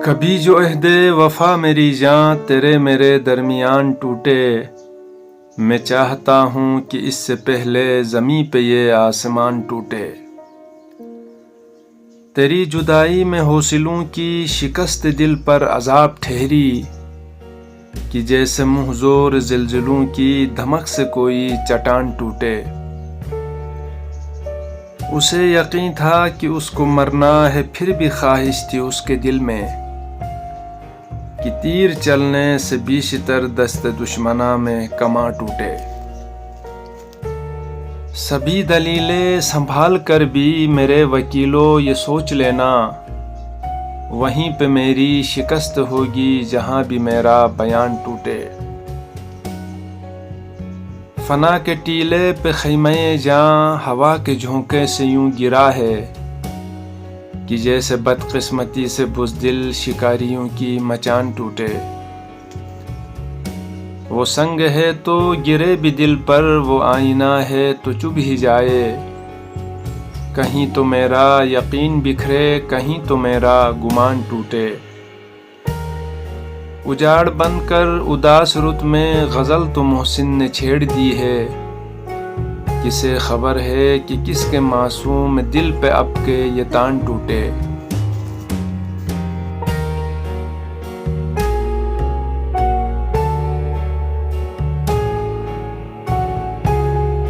کبھی جو عہد وفا میری جاں تیرے میرے درمیان ٹوٹے، میں چاہتا ہوں کہ اس سے پہلے زمیں پہ یہ آسمان ٹوٹے۔ تیری جدائی میں حوصلوں کی شکست دل پر عذاب ٹھہری، کہ جیسے محظور زلزلوں کی دھمک سے کوئی چٹان ٹوٹے۔ اسے یقین تھا کہ اس کو مرنا ہے، پھر بھی خواہش تھی اس کے دل میں کہ تیر چلنے سے بیشتر دست دشمناں میں کماں ٹوٹے۔ سبھی دلیلیں سنبھال کر بھی میرے وکیلو یہ سوچ لینا، وہیں پہ میری شکست ہوگی جہاں بھی میرا بیان ٹوٹے۔ فنا کے ٹیلے پہ خیمہ جاں ہوا کے جھونکے سے یوں گرا ہے، کہ جیسے بدقسمتی سے بزدل شکاریوں کی مچان ٹوٹے۔ وہ سنگ ہے تو گرے بھی دل پر، وہ آئینہ ہے تو چبھ ہی جائے، کہیں تو میرا یقین بکھرے، کہیں تو میرا گمان ٹوٹے۔ اجاڑ بن کر اداس رت میں غزل تو محسن نے چھیڑ دی ہے، کسے خبر ہے کہ کس کے معصوم دل پہ اب کے یہ تان ٹوٹے۔